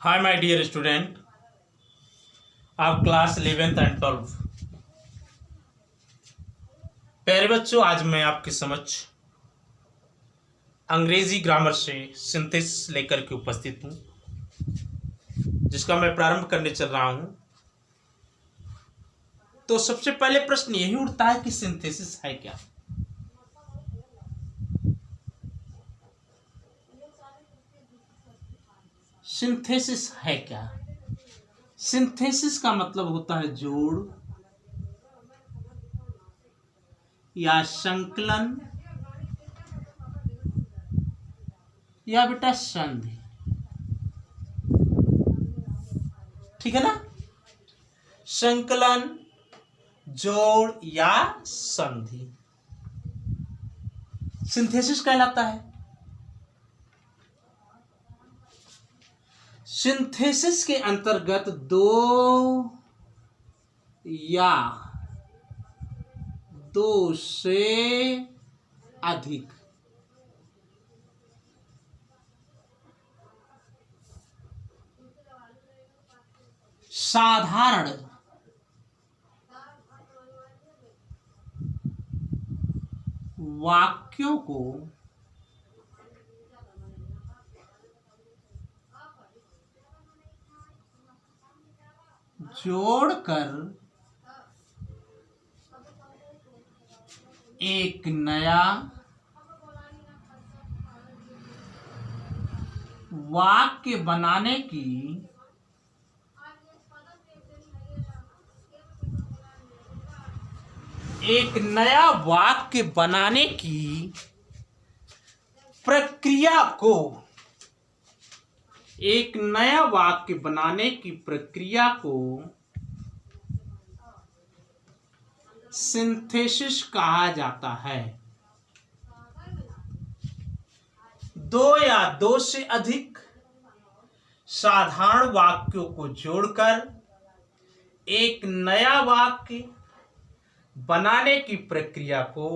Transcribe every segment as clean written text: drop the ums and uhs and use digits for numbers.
Hi my dear student. आप class 11th and 12। प्यारे बच्चों, आज मैं आपके समक्ष अंग्रेजी ग्रामर से सिंथेसिस लेकर के उपस्थित हूँ, जिसका मैं प्रारंभ करने चल रहा हूँ। तो सबसे पहले प्रश्न यही उठता है कि सिंथेसिस है क्या। सिंथेसिस है क्या? सिंथेसिस का मतलब होता है जोड़ या संकलन या बेटा संधि। ठीक है ना? संकलन, जोड़ या संधि सिंथेसिस कहलाता है। सिंथेसिस के अंतर्गत या दो से अधिक साधारण वाक्यों को जोड़कर एक नया वाक्य बनाने की प्रक्रिया को सिंथेसिस कहा जाता है। दो या दो से अधिक साधारण वाक्यों को जोड़कर एक नया वाक्य बनाने की प्रक्रिया को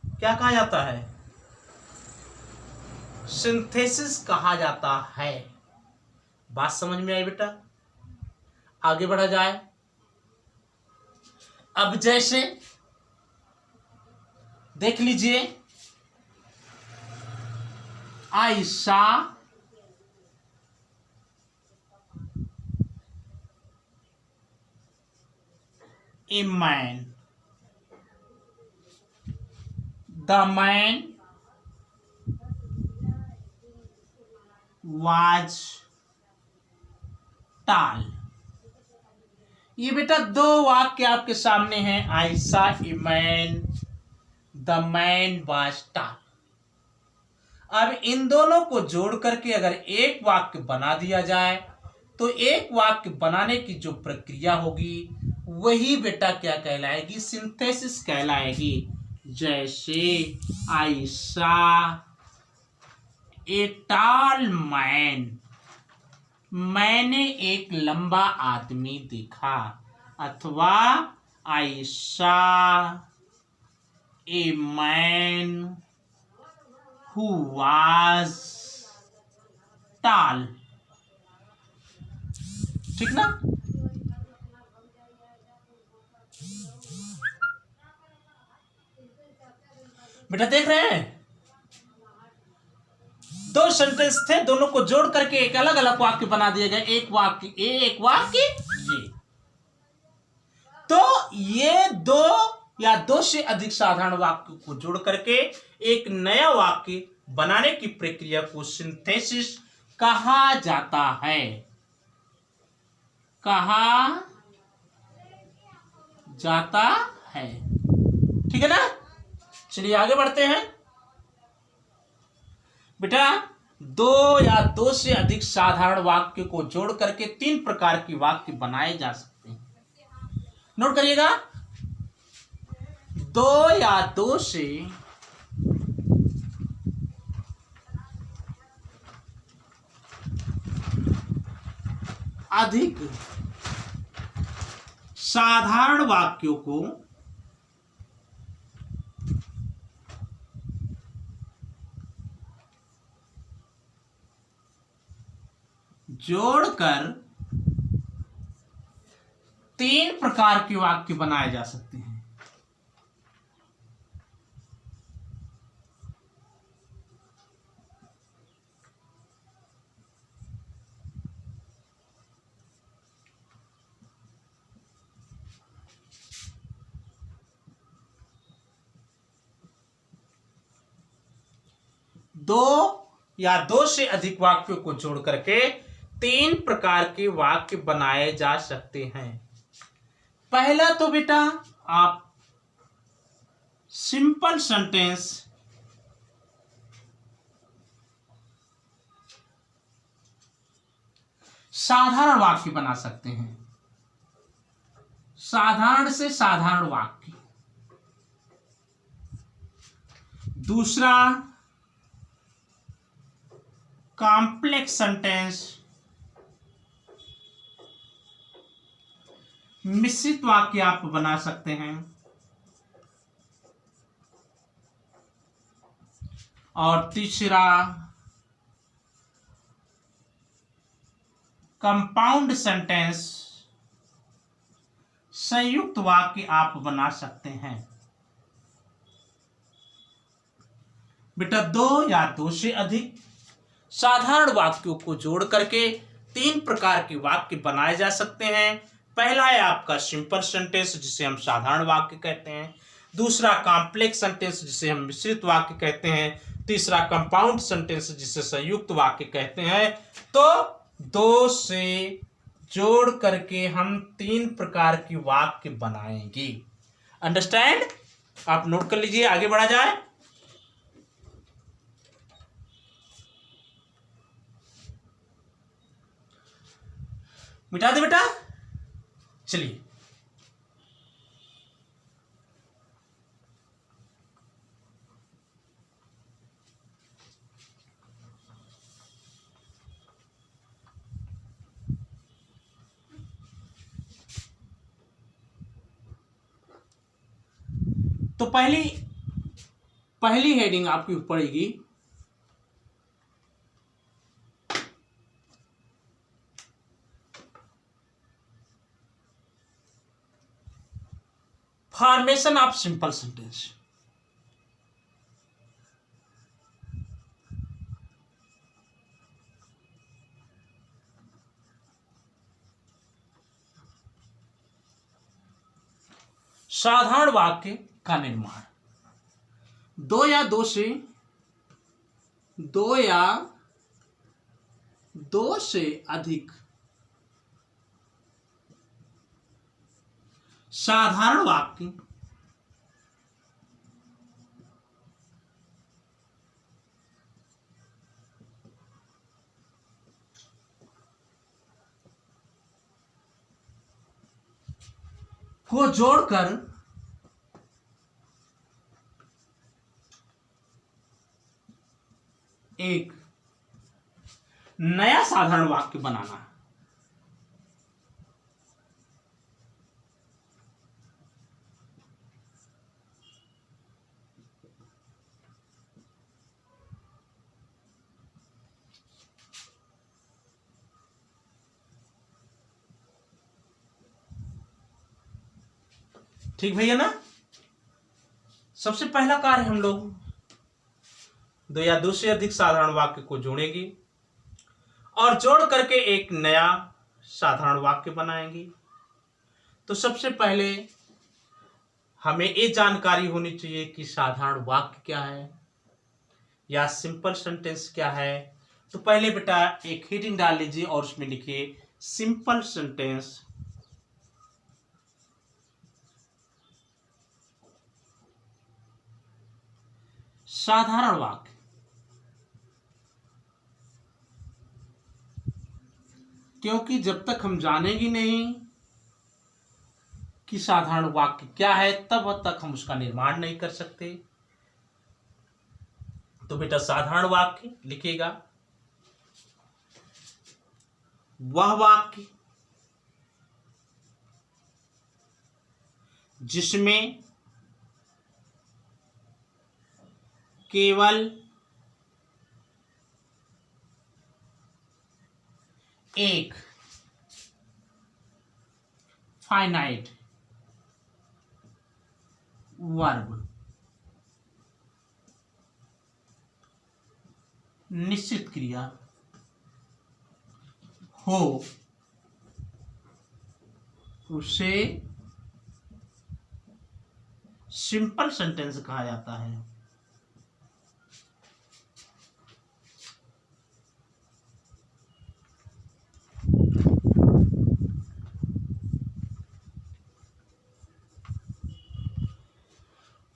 क्या कहा जाता है? सिंथेसिस कहा जाता है। बात समझ में आई बेटा? आगे बढ़ा जाए। अब जैसे देख लीजिए, Ayesha a man, the man was tall। ये बेटा दो वाक्य आपके सामने हैं। I saw a man, the man was tall. अब इन दोनों को जोड़ करके अगर एक वाक्य बना दिया जाए तो एक वाक्य बनाने की जो प्रक्रिया होगी वही बेटा क्या कहलाएगी? सिंथेसिस कहलाएगी। जैसे आयशा ए टॉल मैन, मैंने एक लंबा आदमी देखा। अथवा I saw a man who was tall. ठीक ना? बेटा देख रहे हैं, दो सेंटेंस थे, दोनों को जोड़ करके एक अलग अलग वाक्य बना दिए गए। एक वाक्य एक वाक्य ये। तो ये दो या दो से अधिक साधारण वाक्य को जोड़ करके एक नया वाक्य बनाने की प्रक्रिया को सिंथेसिस कहा जाता है। कहा जाता है। ठीक है ना? चलिए आगे बढ़ते हैं। बेटा दो या दो से अधिक साधारण वाक्य को जोड़ करके तीन प्रकार की वाक्य बनाए जा सकते हैं। नोट करिएगा, दो या दो से अधिक साधारण वाक्यों को जोड़कर 3 प्रकार के वाक्य बनाए जा सकते हैं। दो या दो से अधिक वाक्यों को जोड़ करके 3 प्रकार के वाक्य बनाए जा सकते हैं। पहला तो बेटा आप सिंपल सेंटेंस, साधारण वाक्य बना सकते हैं। साधारण से साधारण वाक्य। दूसरा कॉम्प्लेक्स सेंटेंस, मिश्रित वाक्य आप बना सकते हैं। और तीसरा कंपाउंड सेंटेंस, संयुक्त वाक्य आप बना सकते हैं। बेटा दो या दो से अधिक साधारण वाक्यों को जोड़ करके 3 प्रकार के वाक्य बनाए जा सकते हैं। पहला है आपका सिंपल सेंटेंस जिसे हम साधारण वाक्य कहते हैं। दूसरा कॉम्प्लेक्स सेंटेंस जिसे हम मिश्रित वाक्य कहते हैं। तीसरा कंपाउंड सेंटेंस जिसे संयुक्त वाक्य कहते हैं। तो 2 से जोड़ करके हम 3 प्रकार की वाक्य बनाएंगे। अंडरस्टैंड? आप नोट कर लीजिए, आगे बढ़ा जाए। मिटा दे बेटा, चलिए। तो पहली हेडिंग आपकी पड़ेगी फॉर्मेशन ऑफ सिंपल सेंटेंस। साधारण वाक्य का निर्माण। दो या दो से अधिक साधारण वाक्य को जोड़कर एक नया साधारण वाक्य बनाना। ठीक भैया ना? सबसे पहला कार्य हम लोग दो या दो से अधिक साधारण वाक्य को जोड़ेंगे और जोड़ करके एक नया साधारण वाक्य बनाएंगे। तो सबसे पहले हमें ये जानकारी होनी चाहिए कि साधारण वाक्य क्या है या सिंपल सेंटेंस क्या है। तो पहले बेटा एक हेडिंग डाल लीजिए और उसमें लिखिए सिंपल सेंटेंस, साधारण वाक्य। क्योंकि जब तक हम जानेंगे नहीं कि साधारण वाक्य क्या है तब तक हम उसका निर्माण नहीं कर सकते। तो बेटा साधारण वाक्य लिखिएगा वह वाक्य जिसमें केवल एक फाइनाइट वर्ब निश्चित क्रिया हो उसे सिंपल सेंटेंस कहा जाता है।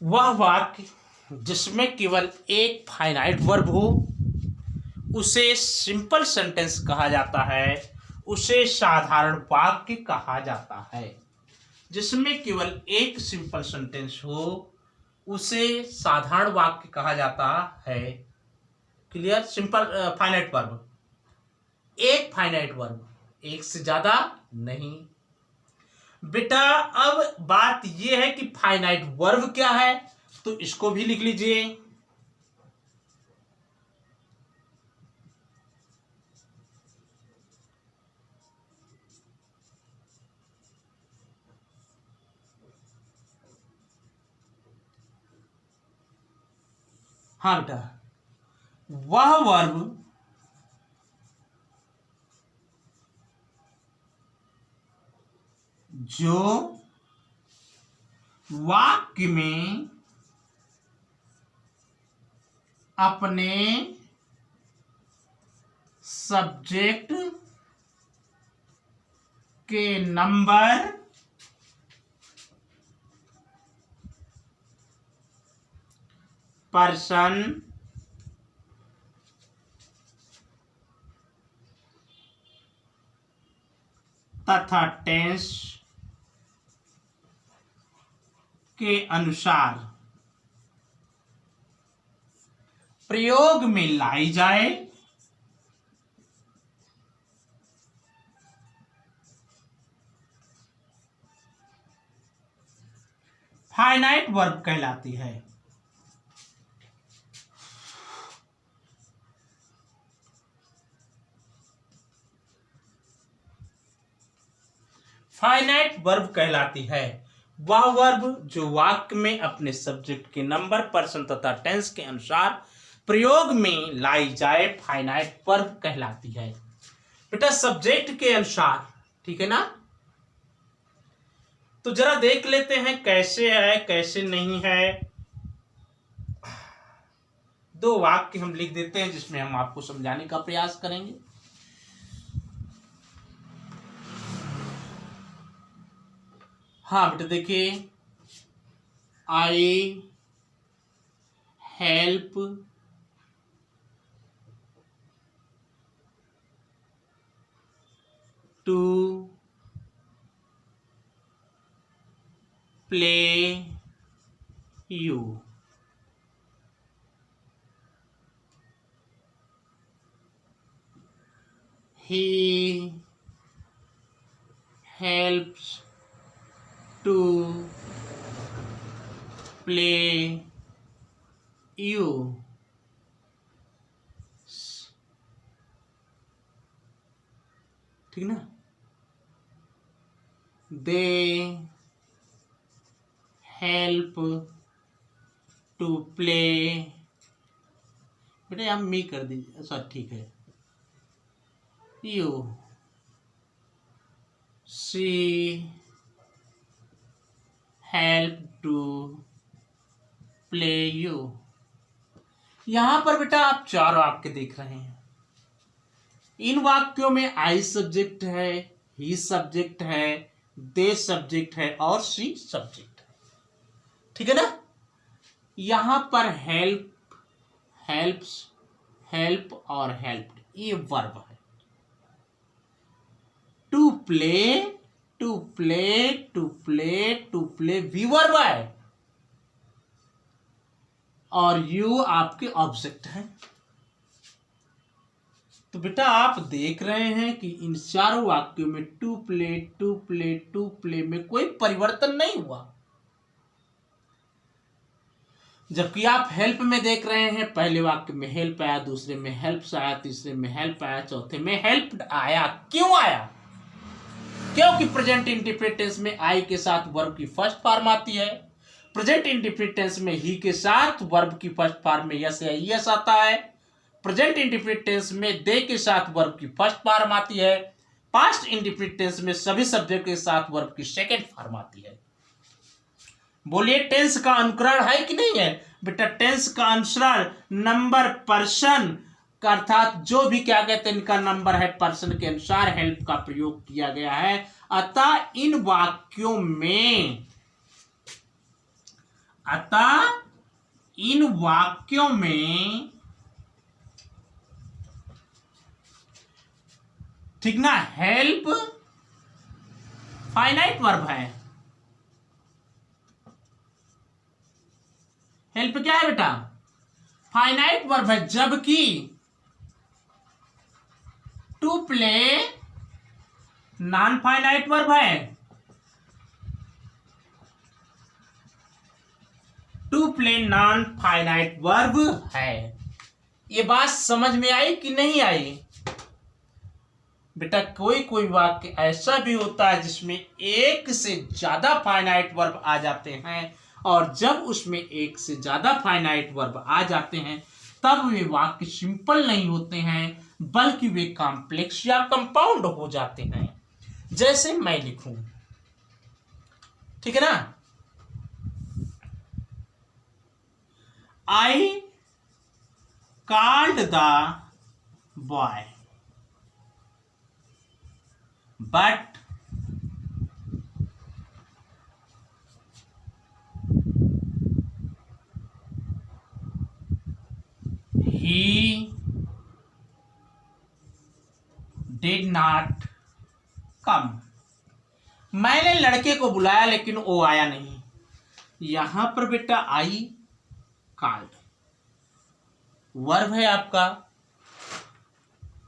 वह वाक्य जिसमें केवल एक फाइनाइट वर्ब हो उसे सिंपल सेंटेंस कहा जाता है, उसे साधारण वाक्य कहा जाता है। जिसमें केवल एक सिंपल सेंटेंस हो उसे साधारण वाक्य कहा जाता है। क्लियर? सिंपल फाइनाइट वर्ब, एक फाइनाइट वर्ब, एक से ज्यादा नहीं। बेटा अब बात यह है कि फाइनाइट वर्ब क्या है, तो इसको भी लिख लीजिए। हाँ बेटा, वह वर्ब जो वाक्य में अपने सब्जेक्ट के नंबर पर्सन तथा टेंस के अनुसार प्रयोग में लाई जाए फाइनाइट वर्ब कहलाती है। फाइनाइट वर्ब कहलाती है वह वर्ब जो वाक्य में अपने सब्जेक्ट के नंबर, पर्सन तथा टेंस के अनुसार प्रयोग में लाई जाए फाइनाइट वर्ब कहलाती है। बेटा सब्जेक्ट के अनुसार, ठीक है ना? तो जरा देख लेते हैं कैसे है कैसे नहीं है। दो वाक्य हम लिख देते हैं जिसमें हम आपको समझाने का प्रयास करेंगे। हाँ बेटा देखिए, I help to play you. He helps to play you. ठीक ना? They help to play, बेटा आप मी कर दीजिए, अच्छा ठीक है। You, she help to play you। यहां पर बेटा आप चार वाक्य देख रहे हैं। इन वाक्यों में आई सब्जेक्ट है, ही सब्जेक्ट है, दे सब्जेक्ट है और शी सब्जेक्ट है। ठीक है ना? यहां पर हेल्प, हेल्प्स, हेल्प और हेल्प्ड ये वर्ब है। To play, to play, to play, to play V verb है और यू आपके ऑब्जेक्ट है। तो बेटा आप देख रहे हैं कि इन चारों वाक्यों में to play, to play, to play में कोई परिवर्तन नहीं हुआ। जबकि आप हेल्प में देख रहे हैं, पहले वाक्य में हेल्प आया, दूसरे में हेल्प्स आया, तीसरे में हेल्प आया, चौथे में हेल्प्ड आया। क्यों आया? क्योंकि प्रेजेंट इंडिफिनिट टेंस में आई के साथ वर्ब की फर्स्ट फॉर्म आती है, प्रेजेंट इंडिफिनिट टेंस में ही के साथ वर्ब की फर्स्ट फॉर्म में यस या यस आता है, प्रेजेंट इंडिफिनिट टेंस में दे के साथ वर्ब की फर्स्ट फॉर्म आती है, पास्ट इंडिफिनिट टेंस में सभी सब्जेक्ट के साथ वर्ब की सेकंड फॉर्म आती है। बोलिए टेंस का अनुकरण है कि नहीं है? बेटा टेंस का अनुसरण नंबर पर्सन का अर्थात जो भी क्या कहते हैं इनका नंबर है पर्सन के अनुसार हेल्प का प्रयोग किया गया है। अतः इन वाक्यों में ठीक ना, हेल्प फाइनाइट वर्ब है। हेल्प क्या है बेटा? फाइनाइट वर्ब है, जबकि to play non finite verb है। To play non finite verb है। ये बात समझ में आई कि नहीं आई? बेटा कोई कोई वाक्य ऐसा भी होता है जिसमें एक से ज्यादा फाइनाइट वर्ब आ जाते हैं, और जब उसमें एक से ज्यादा फाइनाइट वर्ब आ जाते हैं तब वे वाक्य सिंपल नहीं होते हैं, बल्कि वे कॉम्प्लेक्स या कंपाउंड हो जाते हैं। जैसे मैं लिखूं, ठीक है ना, I called the boy but he did not come। मैंने लड़के को बुलाया लेकिन वो आया नहीं। यहां पर बेटा आई कॉल्ड वर्ब है आपका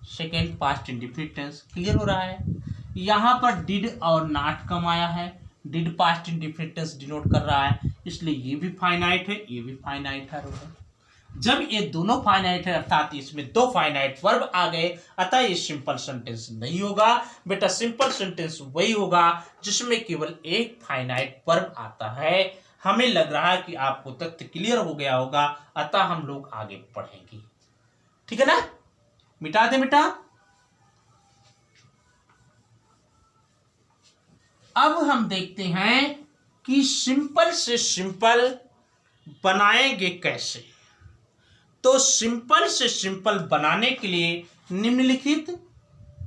second past indefinite tense, clear हो रहा है। यहां पर डिड और नॉट कम आया है, did past indefinite tense denote कर रहा है, इसलिए ये भी फाइनाइट है, ये भी फाइनाइट है। जब ये दोनों फाइनाइट है अर्थात इसमें दो फाइनाइट वर्ब आ गए, अतः ये सिंपल सेंटेंस नहीं होगा। बेटा सिंपल सेंटेंस वही होगा जिसमें केवल एक फाइनाइट वर्ब आता है। हमें लग रहा है कि आपको तथ्य क्लियर हो गया होगा, अतः हम लोग आगे पढ़ेंगे, ठीक है ना। मिटा दे बेटा। अब हम देखते हैं कि सिंपल से सिंपल बनाएंगे कैसे। तो सिंपल से सिंपल बनाने के लिए निम्नलिखित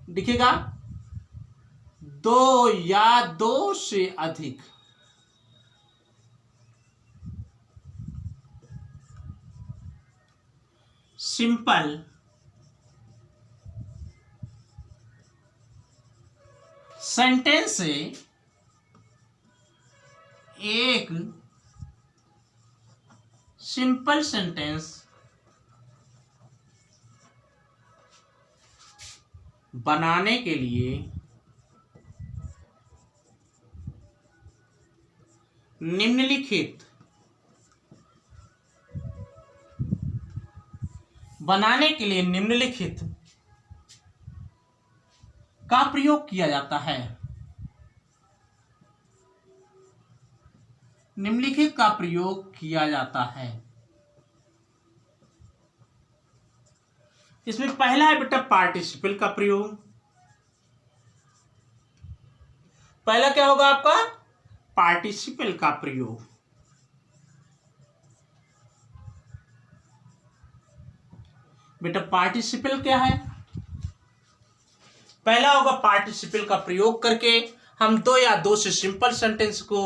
दिखेगा, दो या दो से अधिक सिंपल सेंटेंस से एक सिंपल सेंटेंस बनाने के लिए निम्नलिखित का प्रयोग किया जाता है। निम्नलिखित का प्रयोग किया जाता है। इसमें पहला है बेटा पार्टिसिपल का प्रयोग। पहला क्या होगा आपका? पार्टिसिपल का प्रयोग। बेटा पार्टिसिपल क्या है? पहला होगा पार्टिसिपल का प्रयोग करके हम दो या दो से सिंपल सेंटेंस को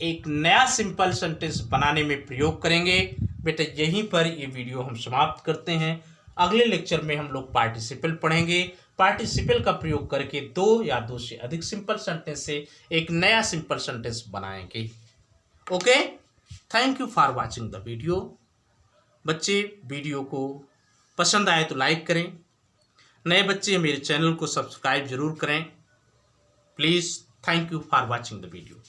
एक नया सिंपल सेंटेंस बनाने में प्रयोग करेंगे। बेटा यहीं पर ये वीडियो हम समाप्त करते हैं। अगले लेक्चर में हम लोग पार्टिसिपल पढ़ेंगे। पार्टिसिपल का प्रयोग करके दो या दो से अधिक सिंपल सेंटेंस से एक नया सिंपल सेंटेंस बनाएंगे। Okay, thank you for watching the video. बच्चे वीडियो को पसंद आए तो लाइक करें। नए बच्चे मेरे चैनल को सब्सक्राइब जरूर करें please. Thank you for watching the video.